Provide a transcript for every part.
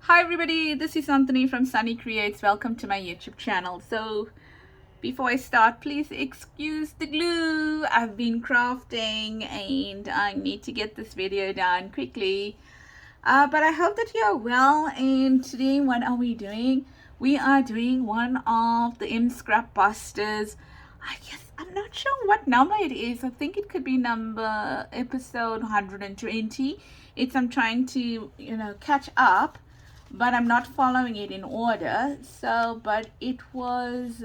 Hi everybody, this is Anthony from Sunny Creates. Welcome to my YouTube channel. So before I start, please excuse the glue. I've been crafting and I need to get this video done quickly. But I hope that you are well. And today, what are we doing? We are doing one of the msscrapbusters. I guess I'm not sure what number it is. I think it could be episode 120. I'm trying to catch up, but I'm not following it in order. So, but it was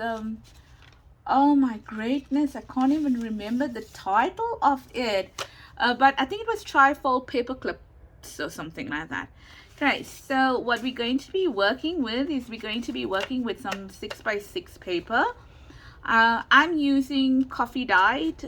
oh my greatness, I can't even remember the title of it, but I think it was Trifold paperclips or something like that. Okay, so what we're going to be working with is we're going to be working with some 6x6 paper. I'm using coffee dyed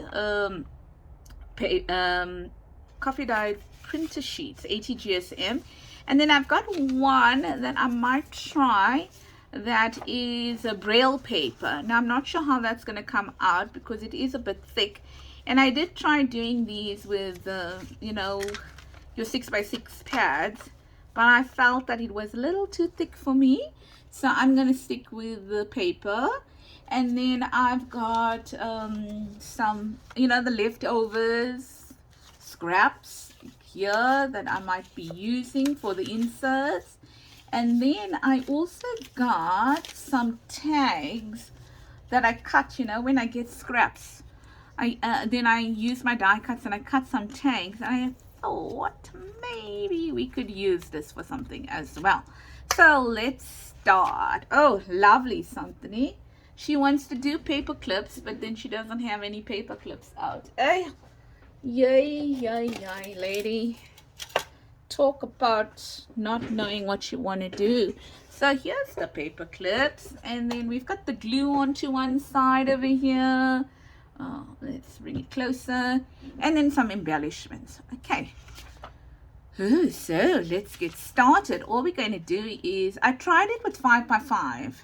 printer sheets, 80 GSM, and then I've got one that I might try that is a braille paper. Now I'm not sure how that's going to come out because it is a bit thick, and I did try doing these with your 6x6 pads, but I felt that it was a little too thick for me, so I'm going to stick with the paper. And then I've got some the leftovers scraps here that I might be using for the inserts. And then I also got some tags that I cut, when I get scraps. Then I use my die cuts and I cut some tags. And I thought maybe we could use this for something as well. So let's start. Oh, lovely, Anthony. She wants to do paper clips, but then she doesn't have any paper clips out. Hey, yay, lady. Talk about not knowing what you want to do. So here's the paper clips, and then we've got the glue onto one side over here. Let's bring it closer, and then some embellishments. Okay, so let's get started. All we're going to do is, I tried it with 5x5.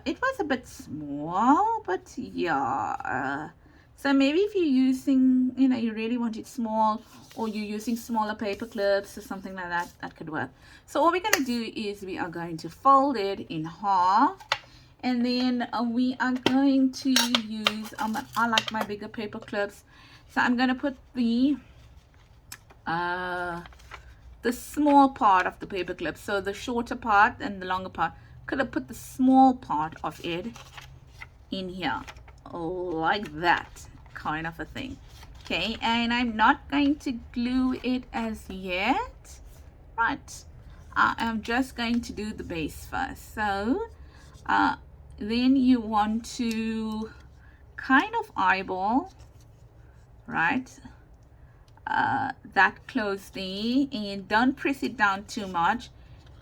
It was a bit small, but yeah, so maybe if you're using, you really want it small, or you're using smaller paper clips or something like that, that could work. So all we're going to do is we are going to fold it in half, and then we are going to use, I like my bigger paper clips, so I'm going to put the small part of the paper clip, so the shorter part and the longer part. Could have put the small part of it in here like that, kind of a thing. Okay, and I'm not going to glue it as yet, right? I'm just going to do the base first. So then you want to kind of eyeball, right, that close there, and don't press it down too much,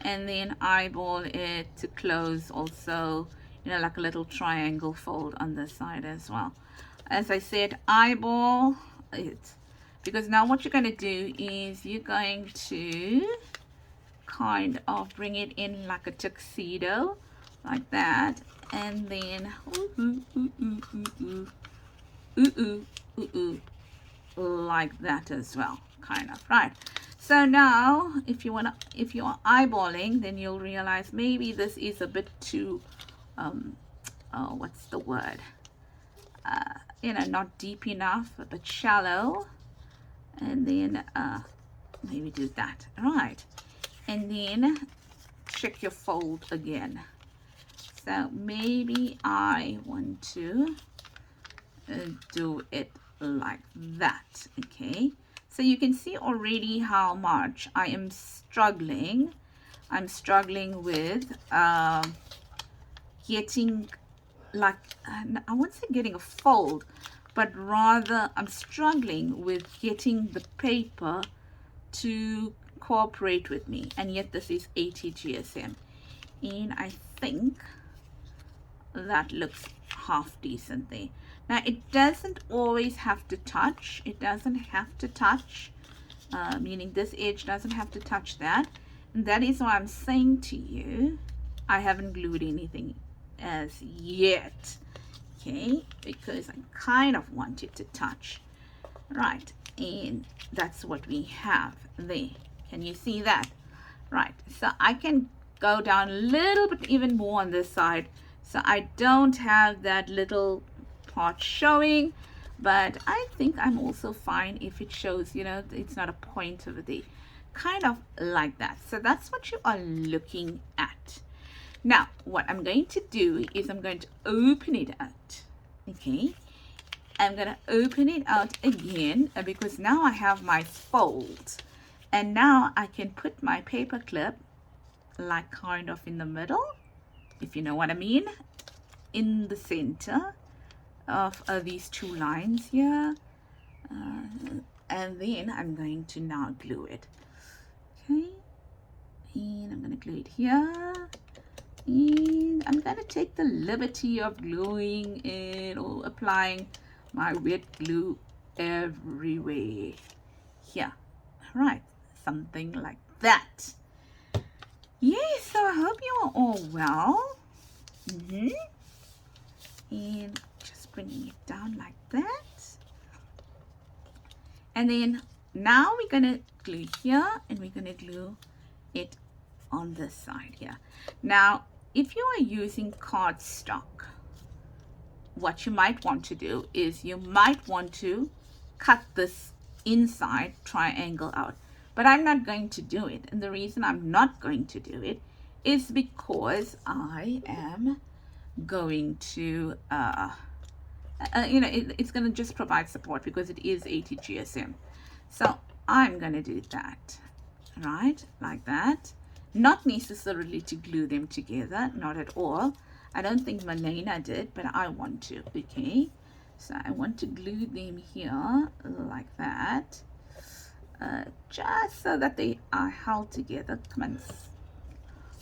and then eyeball it to close also, like a little triangle fold on the side as well. As I said, eyeball it, because now what you're going to do is you're going to kind of bring it in like a tuxedo, like that, and then like that as well, kind of, right? So now if you're eyeballing, then you'll realize maybe this is a bit too what's the word, not deep enough, a bit shallow, and then maybe do that, right? And then check your fold again. So maybe I want to do it like that. Okay, so you can see already how much I am struggling. I'm struggling with getting, like, I won't say getting a fold, but rather I'm struggling with getting the paper to cooperate with me, and yet this is 80 GSM, and I think that looks half decent there. Now it doesn't always have to touch. It doesn't have to touch, meaning this edge doesn't have to touch that. And that is why I'm saying to you, I haven't glued anything as yet. Okay, because I kind of want it to touch. Right, and that's what we have there. Can you see that? Right, so I can go down a little bit even more on this side, so I don't have that little part showing, but I think I'm also fine if it shows, you know, it's not a point over there, kind of like that. So that's what you are looking at. Now what I'm going to do is I'm going to open it out. Okay, I'm going to open it out again because now I have my fold, and now I can put my paper clip like kind of in the middle, if you know what I mean, in the center of these two lines here, and then I'm going to now glue it. Okay, and I'm going to glue it here, and I'm going to take the liberty of gluing it or applying my wet glue everywhere here. Right, something like that. Yes, so I hope you are all well. And just bringing it down like that. And then now we're going to glue here, and we're going to glue it on this side here. Now, if you are using cardstock, what you might want to do is you might want to cut this inside triangle out. But I'm not going to do it. And the reason I'm not going to do it is because I am going to, you know, it's going to just provide support because it is 80 GSM. So I'm going to do that, right, like that. Not necessarily to glue them together, not at all. I don't think Malena did, but I want to. Okay, so I want to glue them here like that. Just so that they are held together. Come on,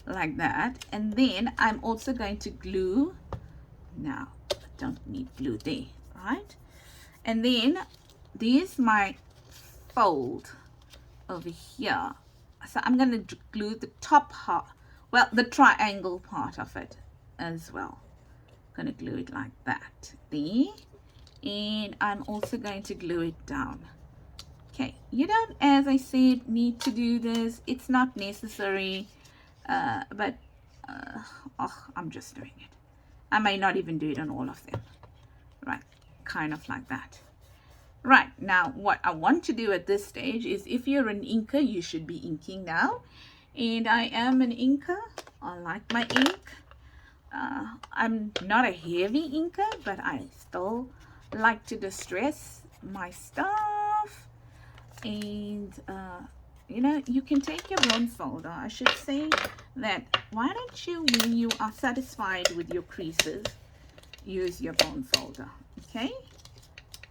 like that. And then I'm also going to glue. Now I don't need glue there, right? And then there's my fold over here, so I'm going to glue the top half, well, the triangle part of it as well. I'm going to glue it like that there, and I'm also going to glue it down. Okay, you don't, as I said, need to do this. It's not necessary, but I'm just doing it. I may not even do it on all of them. Right, kind of like that. Right, now what I want to do at this stage is, if you're an inker, you should be inking now. And I am an inker. I like my ink. I'm not a heavy inker, but I still like to distress my stuff. And you know, you can take your bone folder. I should say that, why don't you, when you are satisfied with your creases, use your bone folder. Okay,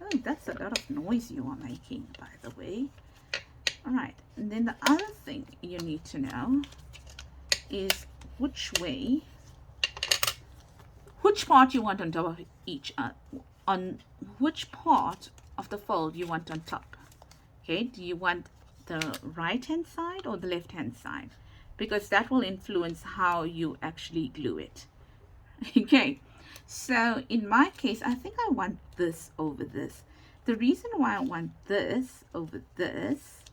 oh, that's a lot of noise you are making, by the way. All right, and then the other thing you need to know is which part you want on top of each, on which part of the fold you want on top. Okay, do you want the right hand side or the left hand side? Because that will influence how you actually glue it. Okay, so in my case, I think I want this over this. The reason why I want this over this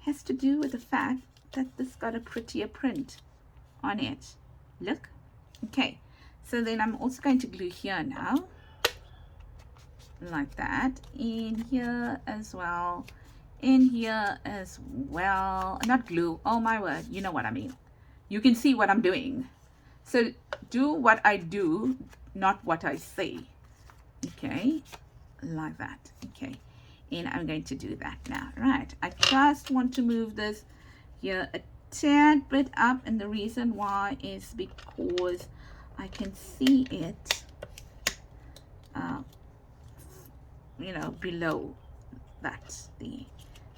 has to do with the fact that this got a prettier print on it. Look. Okay, so then I'm also going to glue here now, like that, in here as well, in here as well. Not glue, oh my word, you know what I mean. You can see what I'm doing. So do what I do, not what I say. Okay, like that. Okay, and I'm going to do that now. Right, I just want to move this here a tad bit up, and the reason why is because I can see it you know, below that.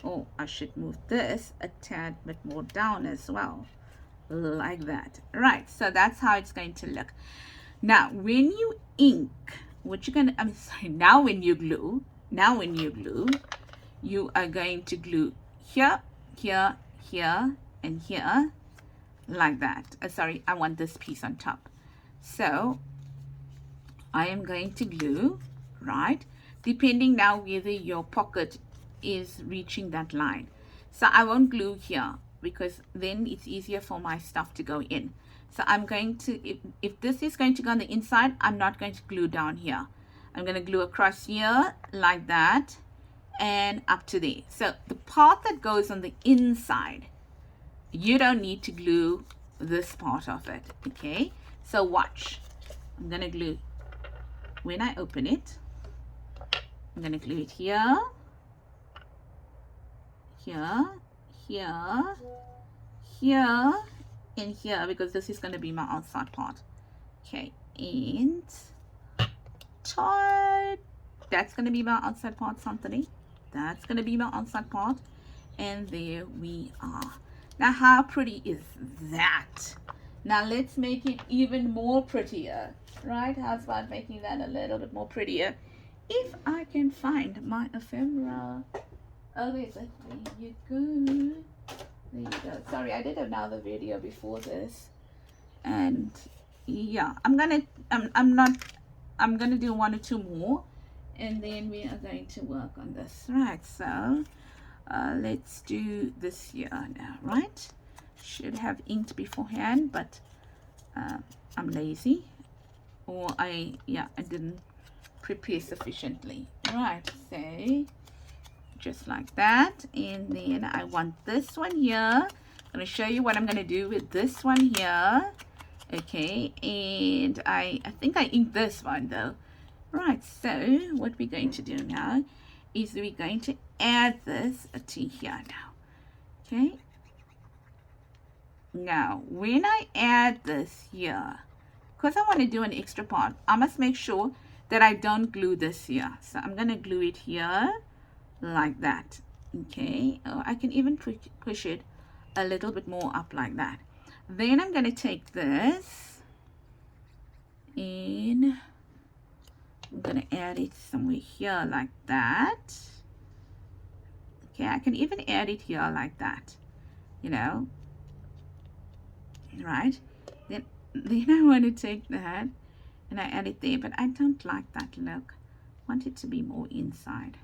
Oh, I should move this a tad bit more down as well, like that. Right, so that's how it's going to look. Now when you ink, what you're gonna, I'm sorry, now when you glue, you are going to glue here, here, here, and here, like that. Sorry, I want this piece on top. So I am going to glue, right, depending now whether your pocket is reaching that line. So I won't glue here. because then it's easier for my stuff to go in. So I'm going to, if this is going to go on the inside, I'm not going to glue down here. I'm going to glue across here like that and up to there. So the part that goes on the inside, you don't need to glue this part of it, okay? So watch. I'm going to glue, when I open it, I'm going to glue it here, here, here, here, and here, because this is going to be my outside part. Okay, and tight. That's going to be my outside part, something. That's going to be my outside part. And there we are. Now, how pretty is that? Now, let's make it even more prettier, right? How's about making that a little bit more prettier? If I can find my ephemera. Oh, there's it. There you go. There you go. Sorry, I did another video before this. And yeah, I'm gonna do one or two more, and then we are going to work on this. Right, so let's do this here now, right? Should have inked beforehand, but I'm lazy, or I didn't prepare sufficiently. Right, so just like that, and then I want this one here. I'm going to show you what I'm going to do with this one here. Okay, and I think I inked this one though. Right, so what we're going to do now is we're going to add this to here now. Okay, now when I add this here, because I want to do an extra part, I must make sure that I don't glue this here. So I'm going to glue it here like that. Okay, or I can even push it a little bit more up like that. Then I'm going to take this and I'm going to add it somewhere here like that. Okay, I can even add it here like that, you know, right? Then I want to take that and I add it there, but I don't like that look. I want it to be more inside.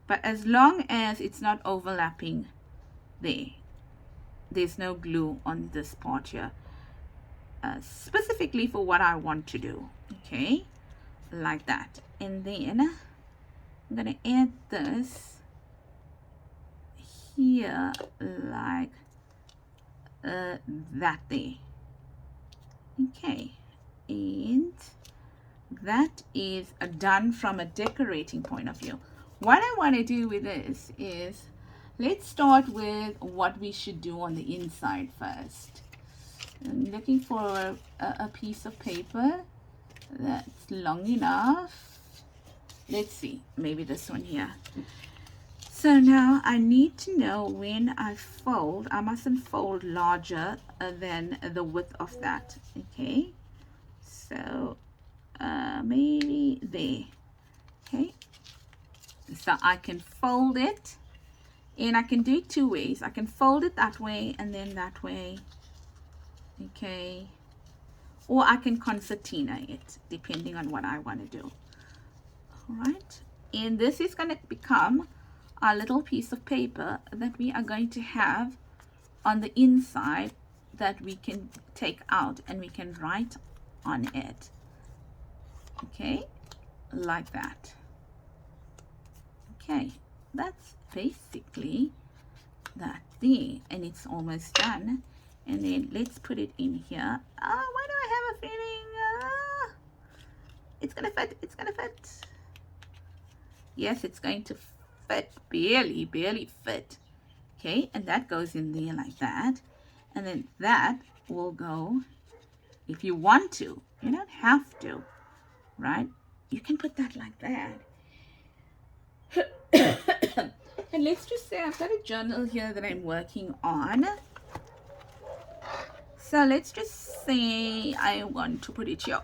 But as long as it's not overlapping there, there's no glue on this part here, specifically for what I want to do. Okay, like that. And then I'm going to add this here like that there. Okay, and that is done from a decorating point of view. What I want to do with this is, let's start with what we should do on the inside first. I'm looking for a piece of paper that's long enough. Let's see, maybe this one here. So now I need to know when I fold, I mustn't fold larger than the width of that. Okay, so maybe there. Okay, so I can fold it, and I can do it two ways. I can fold it that way and then that way. Okay, or I can concertina it, depending on what I want to do. All right, and this is going to become our little piece of paper that we are going to have on the inside that we can take out and we can write on it. Okay, like that. Okay, that's basically that there, and it's almost done. And then let's put it in here. Why do I have a feeling it's gonna fit? It's gonna fit. Yes, it's going to fit, barely fit. Okay, and that goes in there like that, and then that will go, if you want to, you don't have to, right? You can put that like that. And let's just say I've got a journal here that I'm working on. So let's just say I want to put it here,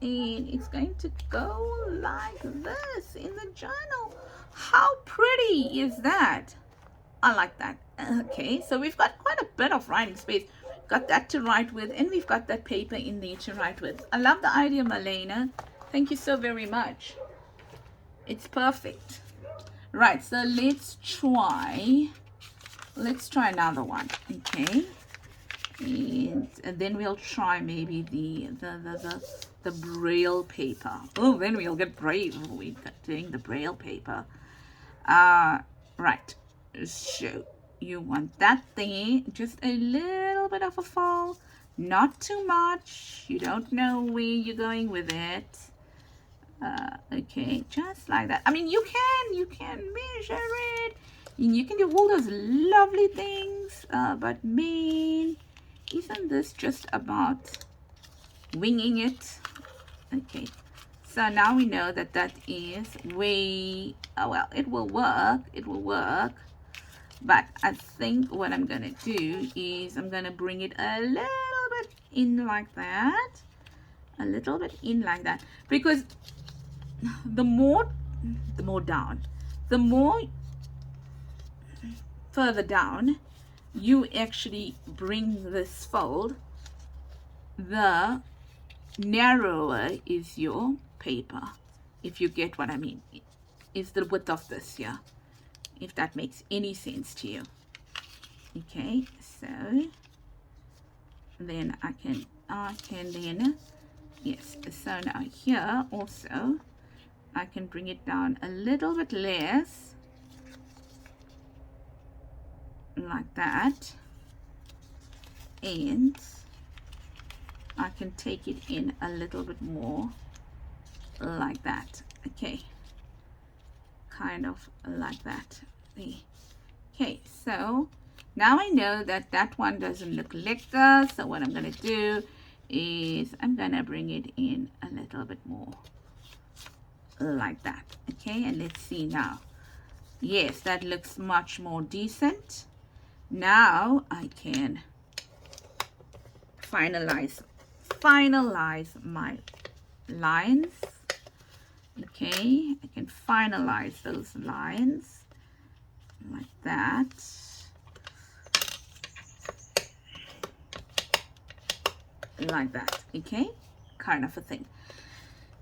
and it's going to go like this in the journal. How pretty is that? I like that. Okay, so we've got quite a bit of writing space. Got that to write with, and we've got that paper in there to write with. I love the idea, Malena. Thank you so very much. It's perfect. Right, so let's try let's try another one. Okay, and then we'll try maybe the braille paper. Oh, then we'll get brave. We're doing the braille paper. Right, so you want that thingy, just a little bit of a fold, not too much. You don't know where you're going with it. Okay, just like that. I mean, you can measure it, and you can do all those lovely things, but man, isn't this just about winging it? Okay, so now we know that that is way, oh well, it will work, but I think what I'm gonna do is I'm gonna bring it a little bit in like that, a little bit in like that, because the more down, the more further down you actually bring this fold, the narrower is your paper, if you get what I mean. Is the width of this here, if that makes any sense to you. Okay, so then I can then, yes, so now here also I can bring it down a little bit less, like that, and I can take it in a little bit more, like that. Okay, kind of like that. Okay, so now I know that that one doesn't look lekker, so what I'm going to do is I'm going to bring it in a little bit more, like that. Okay, and let's see now. Yes, that looks much more decent. Now I can finalize my lines. Okay, I can finalize those lines like that. Like that. Okay, kind of a thing.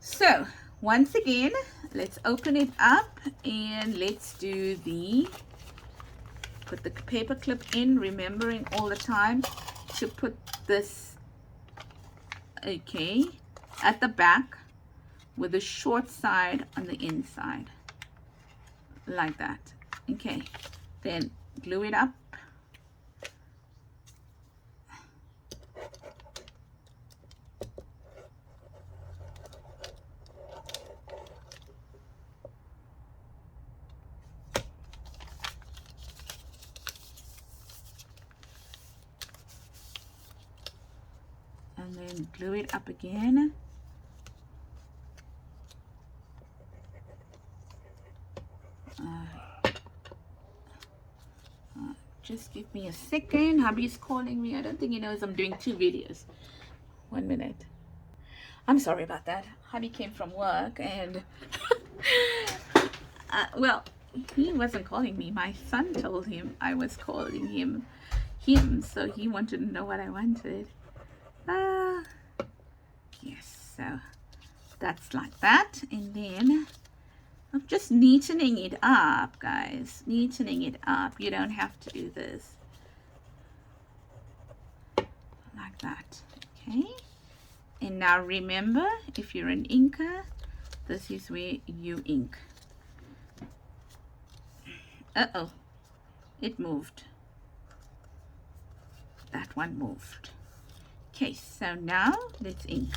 So once again, let's open it up and let's do put the paper clip in, remembering all the time to put this, okay, at the back with the short side on the inside, like that. Okay, then glue it up. And then glue it up again. Just give me a second. Hubby's calling me. I don't think he knows I'm doing 2 videos. 1 minute. I'm sorry about that. Hubby came from work and well, he wasn't calling me. My son told him I was calling him, so he wanted to know what I wanted. Yes, so that's like that. And then I'm just neatening it up, guys. Neatening it up. You don't have to do this. Like that. Okay. And now remember, if you're an inker, this is where you ink. Uh-oh. It moved. That one moved. Okay, so now let's ink.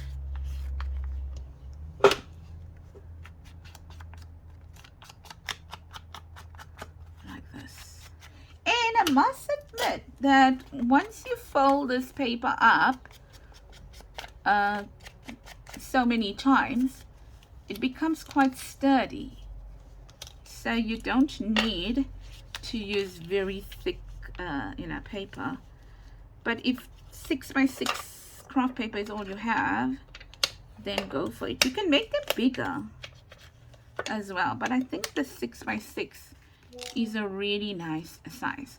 I must admit that once you fold this paper up so many times, it becomes quite sturdy. So you don't need to use very thick paper. But if 6x6 craft paper is all you have, then go for it. You can make them bigger as well, but I think the 6x6 is a really nice size.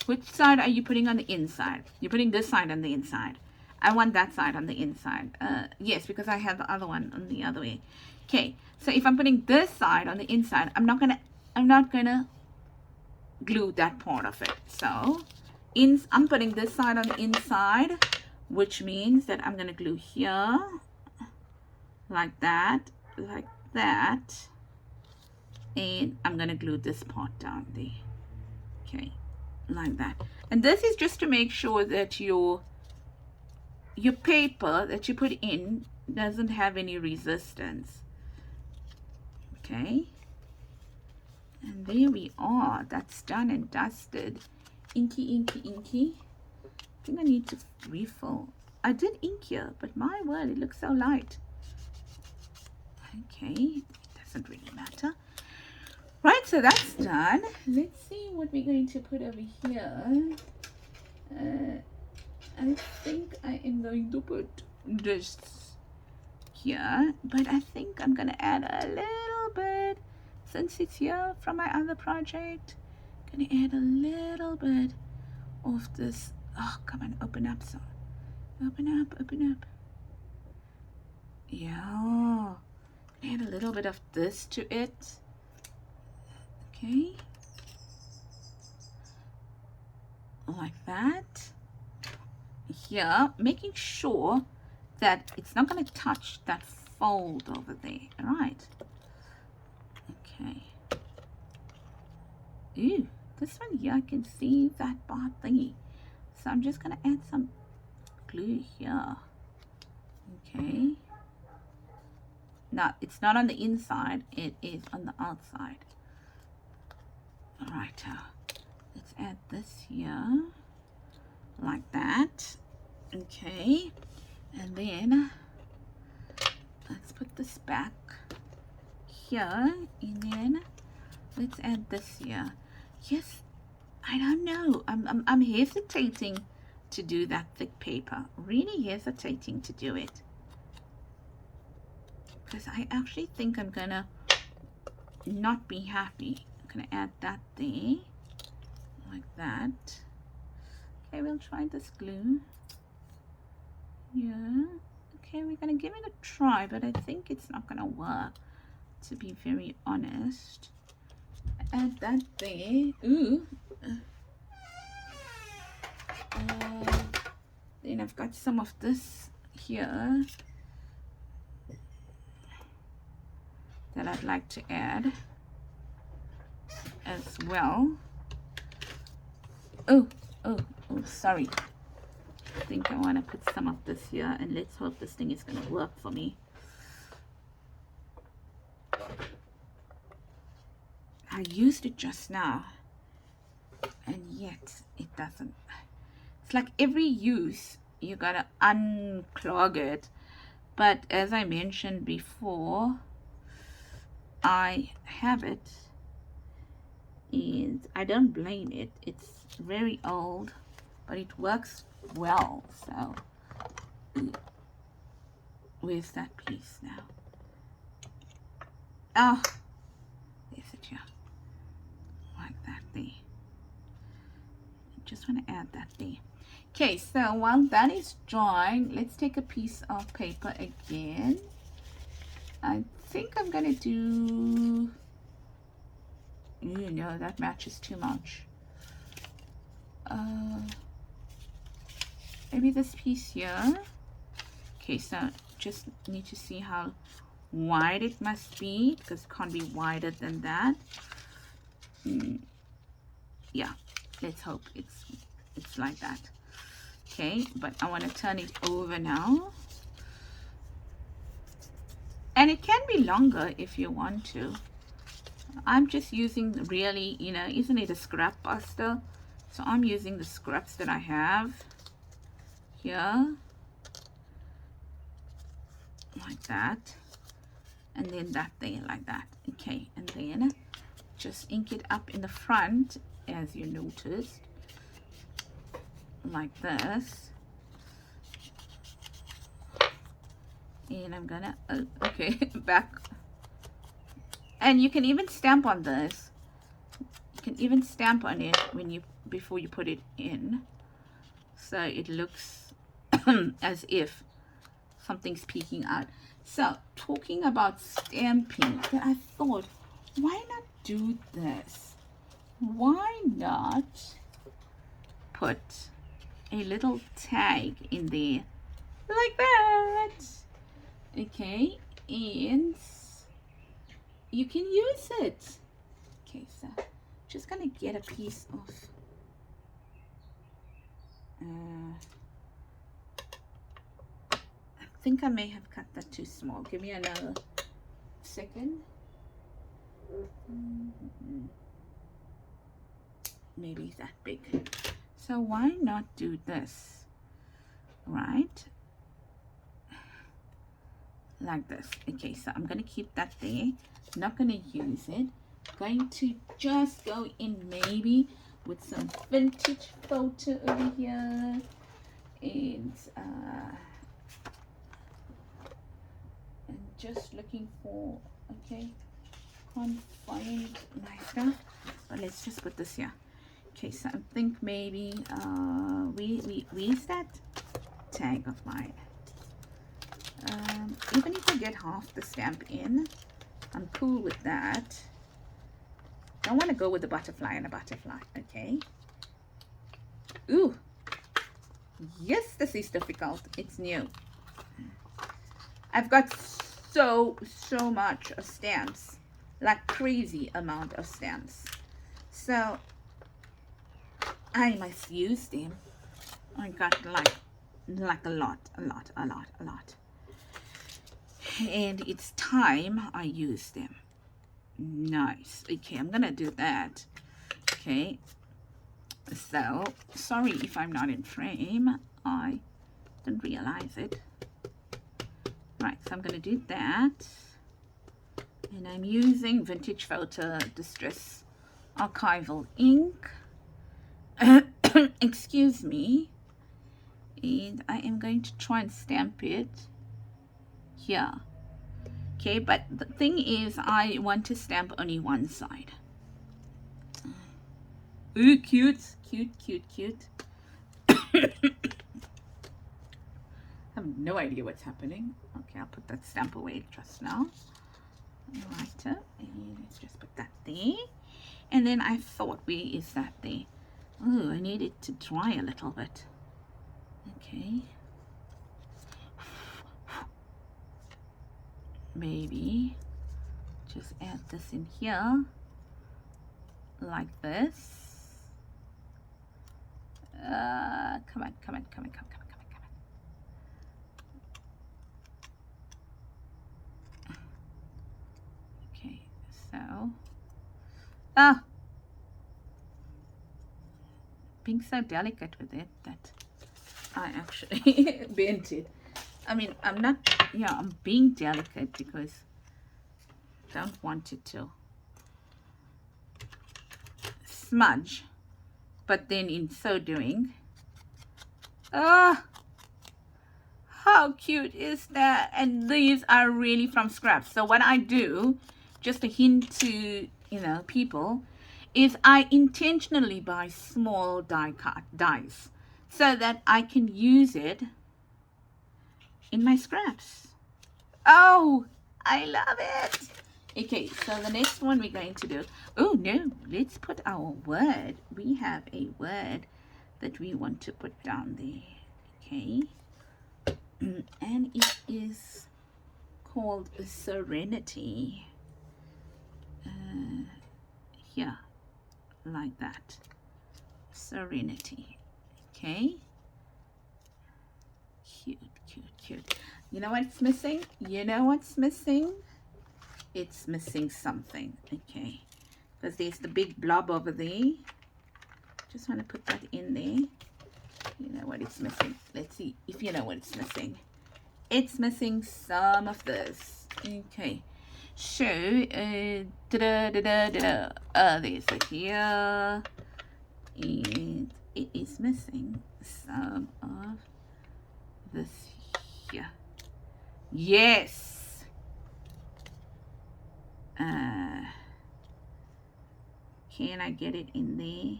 Which side are you putting on the inside? You're putting this side on the inside. I want that side on the inside. Yes, because I have the other one on the other way. Okay, so if I'm putting this side on the inside, I'm not gonna glue that part of it. So I'm putting this side on the inside, which means that I'm going to glue here like that, and I'm going to glue this part down there. Okay, like that. And this is just to make sure that your paper that you put in doesn't have any resistance. Okay, and there we are. That's done and dusted. Inky, inky, inky. I think I need to refill. I did ink here, but my word, it looks so light. Okay, it doesn't really matter. Right, so that's done. Let's see what we're going to put over here. I think I am going to put this here, but I think I'm going to add a little bit, since it's here from my other project. I'm going to add a little bit of this. Oh, come on, open up. So open up. Yeah, add a little bit of this to it. Okay, like that. Here, making sure that it's not going to touch that fold over there. All right. Okay. Ooh, this one here, I can see that bar thingy. So I'm just going to add some glue here. Okay. Now, it's not on the inside, it is on the outside. All right, let's add this here, like that. Okay, and then let's put this back here, and then let's add this here. Yes, I don't know. I'm hesitating to do that thick paper. Really hesitating to do it, because I actually think I'm gonna not be happy. I'm gonna add that there, like that. Okay, we'll try this glue. Yeah. Okay, we're gonna give it a try, but I think it's not gonna work, to be very honest. Add that there. Ooh. Then I've got some of this here that I'd like to add as well. Oh, sorry. I think I want to put some of this here, and let's hope this thing is going to work for me. I used it just now, and yet it doesn't. It's like every use you gotta unclog it. But as I mentioned before, I have it, and I don't blame it. It's very old, but it works well. So where's that piece now? Oh, there's it here, like that there. Just want to add that there. Okay, so while that is drying, let's take a piece of paper again. I think I'm gonna do, you know, that matches too much. Maybe this piece here. Okay, so just need to see how wide it must be, because it can't be wider than that. Yeah, let's hope it's like that. Okay, but I want to turn it over now, and it can be longer if you want to. I'm just using, really, you know, isn't it a scrap buster? So I'm using the scraps that I have here, like that, and then that there, like that. Okay, and then just ink it up in the front, as you noticed, like this. And I'm gonna okay, back. And you can even stamp on this. You can even stamp on it when you, before you put it in, so it looks as if something's peeking out. So talking about stamping, I thought, why not do this? why not put a little tag in there like that? Okay, and you can use it. Okay, so just gonna get a piece of I think I may have cut that too small. Give me another second. Maybe that big. So why not do this, right? Like this. Okay, so I'm going to keep that there. Not going to use it. Going to just go in maybe with some vintage photo over here. And just looking for, okay, can't find my stuff, but let's just put this here. Okay, so I think maybe where's that tag of mine? Even if I get half the stamp in, I'm cool with that. I want to go with the butterfly and a butterfly. Okay. Ooh, yes, this is difficult. It's new. I've got so much of stamps, like crazy amount of stamps, so I must use them. I got like a lot, and it's time I use them. Nice. Okay, I'm gonna do that. Okay, so sorry if I'm not in frame, I didn't realize it. Right, so I'm going to do that, and I'm using Vintage Photo Distress Archival ink. Excuse me. And I am going to try and stamp it here. Okay, but the thing is, I want to stamp only one side. Ooh, cute. I have no idea what's happening. Okay, I'll put that stamp away just now. Right, and let's just put that there. And then I thought, where is that there? Oh, I need it to dry a little bit. Okay. Maybe just add this in here, like this. Come on. Okay, so being so delicate with it that I actually bent it. I mean, I'm not, yeah, I'm being delicate because I don't want it to smudge, but then in so doing, how cute is that? And these are really from scraps. So what I do, just a hint to, you know, people, is I intentionally buy small dies so that I can use it in my scraps. Oh, I love it. Okay, so the next one we're going to do, oh no, let's put our word. We have a word that we want to put down there. Okay, and it is called Serenity. Here, like that. Serenity. Okay, cute. You know what's missing? It's missing something. Okay, because there's the big blob over there. Just want to put that in there. You know what it's missing. Let's see if you know what it's missing. It's missing some of this. Okay, so there's it here, and it is missing some of this here. Yes. Can I get it in there?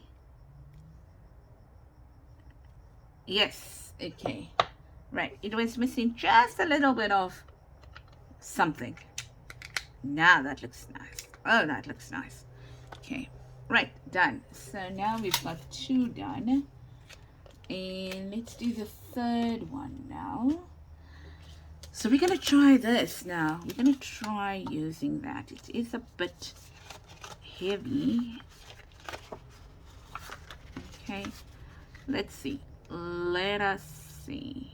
Yes. Okay, right, it was missing just a little bit of something. Now that looks nice. Oh, that looks nice. Okay, Right, done. So now we've got 2 done. And let's do the 3rd one now. So we're going to try this now. We're going to try using that. It is a bit heavy. Okay, let's see. Let us see.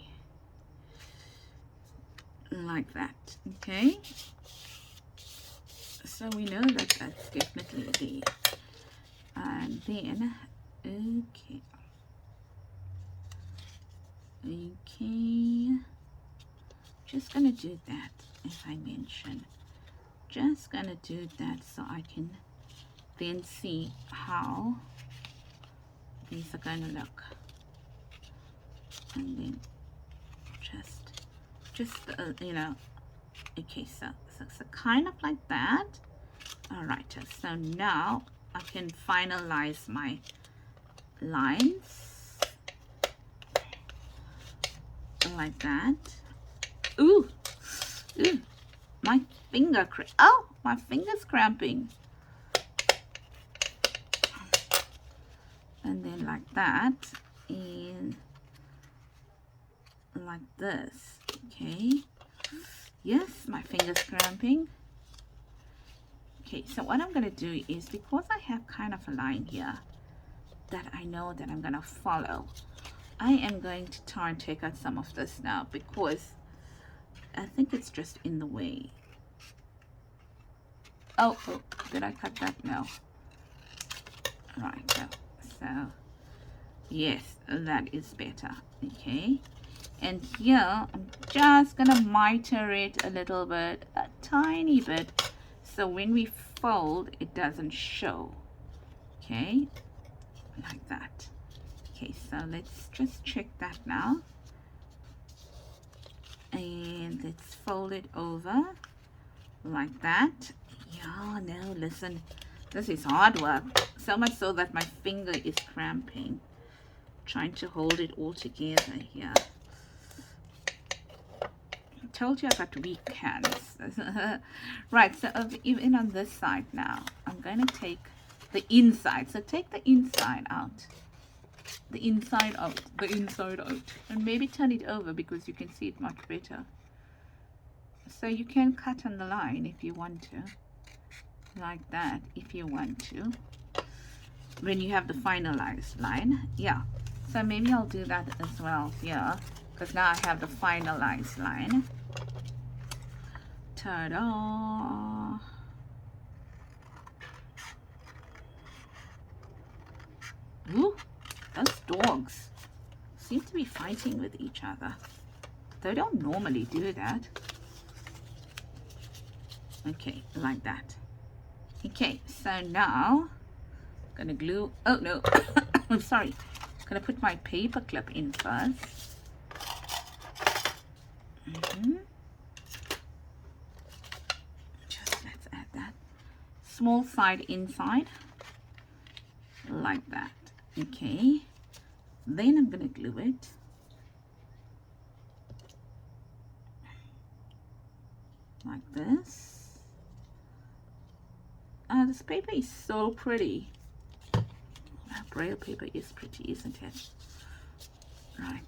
Like that. Okay. So we know that that's definitely there. And then, okay. Okay. Just gonna do that, as I mentioned. Just gonna do that so I can then see how these are gonna look. And then just you know, okay, so kind of like that. All right, so now I can finalize my lines like that. Ooh, my finger my finger's cramping. And then like that, and like this. Okay, yes, my finger's cramping. Okay, so what I'm going to do is, because I have kind of a line here that I know that I'm going to follow, I am going to try and take out some of this now, because I think it's just in the way. Oh, did I cut that? No. Right, so yes, that is better. Okay, and here I'm just going to miter it a little bit, a tiny bit, so when we fold it doesn't show. Okay, like that. Okay, so let's just check that now, and let's fold it over like that. Yeah, no, listen, this is hard work, so much so that my finger is cramping trying to hold it all together here. I told you I got weak hands. Right, so even on this side now, I'm going to take the inside. So take the inside out. The inside out. The inside out. And maybe turn it over because you can see it much better. So you can cut on the line if you want to. Like that, if you want to. When you have the finalized line. Yeah. So maybe I'll do that as well here. Because now I have the finalized line. Ta-da! Ooh, those dogs seem to be fighting with each other. They don't normally do that. Okay, like that. Okay, so now I'm gonna glue. Oh no, I'm sorry. I'm gonna put my paper clip in first. Just let's add that small side inside, like that. Okay, then I'm gonna glue it. Like this. This paper is so pretty. Braille paper is pretty, isn't it? Right,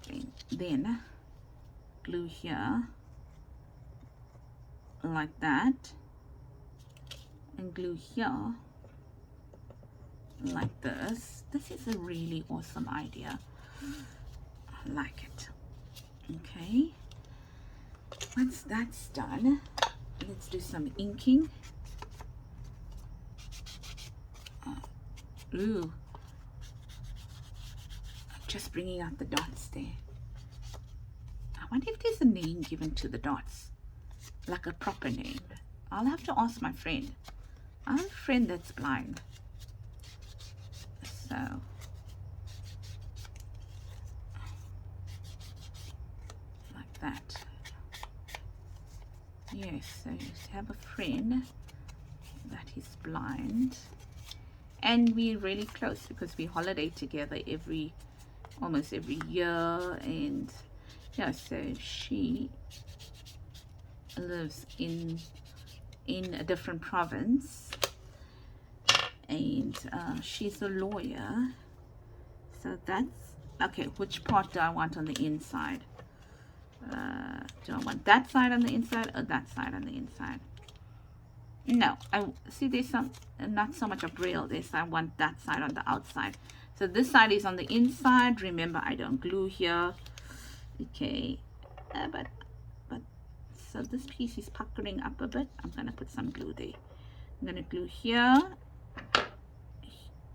then glue here like that, and glue here like this. This is a really awesome idea. I like it. Okay, once that's done, let's do some inking. Ooh, just bringing out the dots there. I wonder if there's a name given to the dots, like a proper name. I'll have to ask my friend. I have a friend that's blind, so like that. Yes, so you have a friend that is blind, and we're really close because we holiday together almost every year. And yeah, so she lives in a different province, and she's a lawyer. So that's okay. Which part do I want on the inside? Do I want that side on the inside or that side on the inside? No, I see there's some, not so much of braille. I want that side on the outside. So this side is on the inside. Remember, I don't glue here. Okay, but so this piece is puckering up a bit. I'm gonna put some glue there. I'm gonna glue here.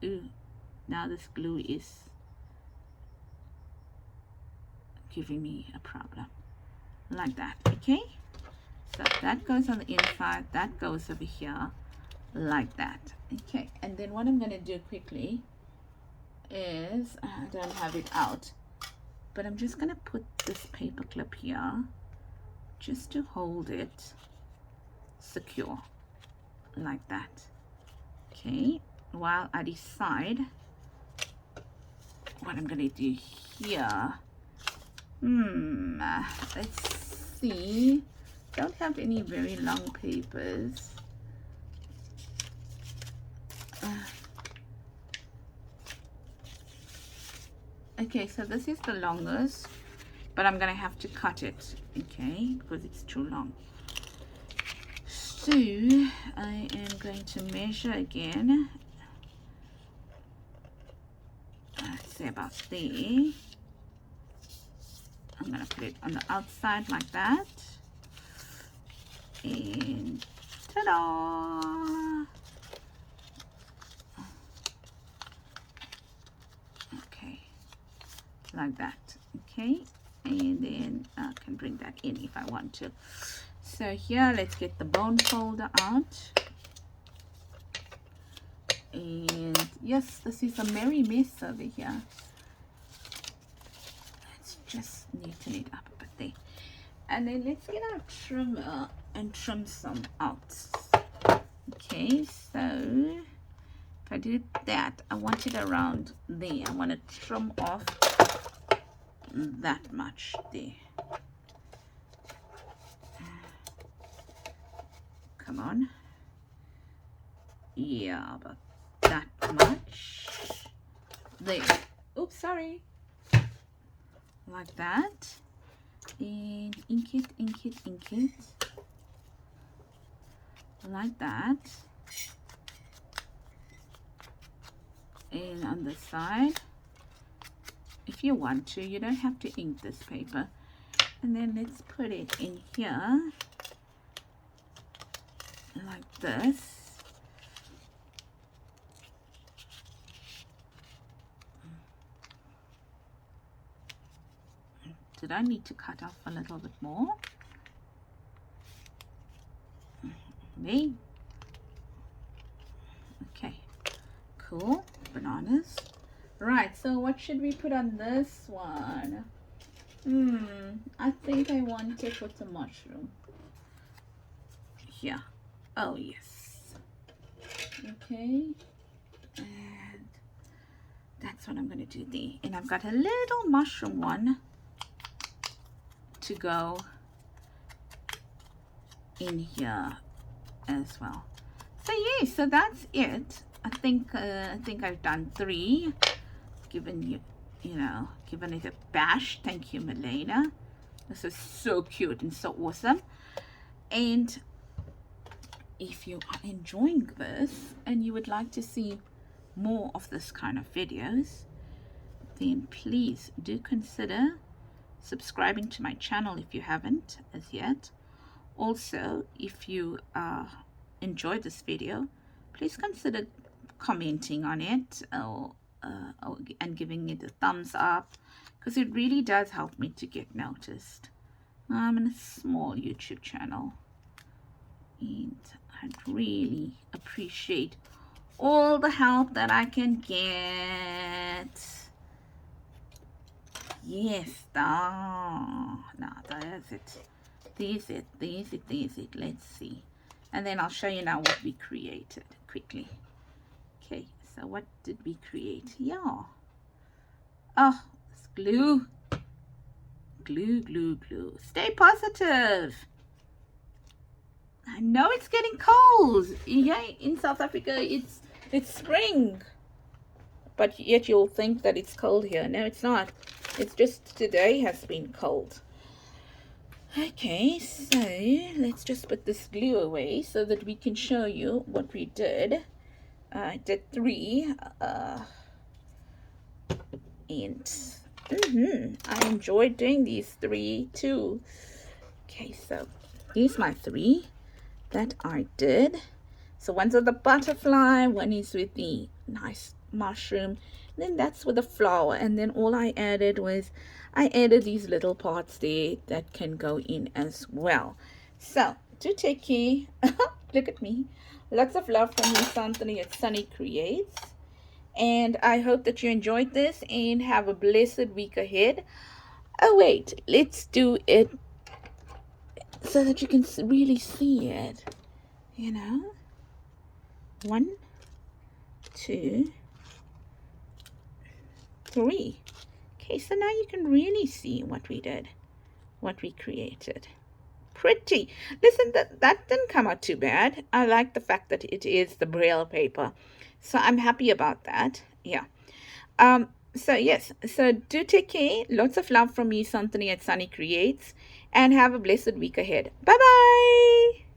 Ooh, now this glue is giving me a problem. Like that, okay? So that goes on the inside, that goes over here, like that. Okay, and then what I'm going to do quickly is, I don't have it out, but I'm just going to put this paper clip here, just to hold it secure, like that. Okay, while I decide what I'm going to do here. Let's see. Don't have any very long papers. Okay, so this is the longest, but I'm gonna have to cut it, okay, because it's too long. So I am going to measure again. Let's say about there. I'm going to put it on the outside like that. And ta-da! Okay, like that. Okay, and then I can bring that in if I want to. So here, let's get the bone folder out. And yes, this is a merry mess over here. Just neaten it up a bit there, and then let's get our trimmer and trim some out. Okay, so if I do that, I want it around there. I want to trim off that much there. Come on, yeah, about that much there. Oops, sorry. Like that, and ink it, like that. And on the side, if you want to, you don't have to ink this paper. And then let's put it in here like this. Did I need to cut off a little bit more? Me. Okay, cool. Bananas. Right, so what should we put on this one? I think I want to put a mushroom. Yeah. Oh, yes. Okay. And that's what I'm going to do there. And I've got a little mushroom one to go in here as well. So yeah, so that's it. I think I've done 3, given it a bash. Thank you, Milena. This is so cute and so awesome. And if you are enjoying this and you would like to see more of this kind of videos, then please do consider subscribing to my channel if you haven't as yet. Also, if you enjoyed this video, please consider commenting on it and giving it a thumbs up, because it really does help me to get noticed. I'm in a small YouTube channel, and I'd really appreciate all the help that I can get. Yes, now there's it. There's it. Let's see. And then I'll show you now what we created quickly. Okay, so what did we create? Yeah. Oh, it's glue. Glue. Stay positive. I know it's getting cold. Yeah, in South Africa, it's It's spring. But yet you'll think that it's cold here. No, it's not. It's just today has been cold. Okay, so let's just put this glue away so that we can show you what we did. I did 3 and I enjoyed doing these 3 too. Okay, so here's my 3 that I did. So one's with the butterfly, one is with the nice mushroom, then that's with the flower, and then all I added was I added these little parts there that can go in as well. So do take care. Look at me. Lots of love from me, Anthony at Sunny Creates. And I hope that you enjoyed this and have a blessed week ahead. Oh wait, let's do it so that you can really see it. You know, 1, 2, 3. Okay, so now you can really see what we did, what we created. Pretty. Listen, that didn't come out too bad. I like the fact that it is the Braille paper, so I'm happy about that. Yeah. So yes, so do take care. Lots of love from me, Anthony at Sunny Creates, and have a blessed week ahead. Bye bye.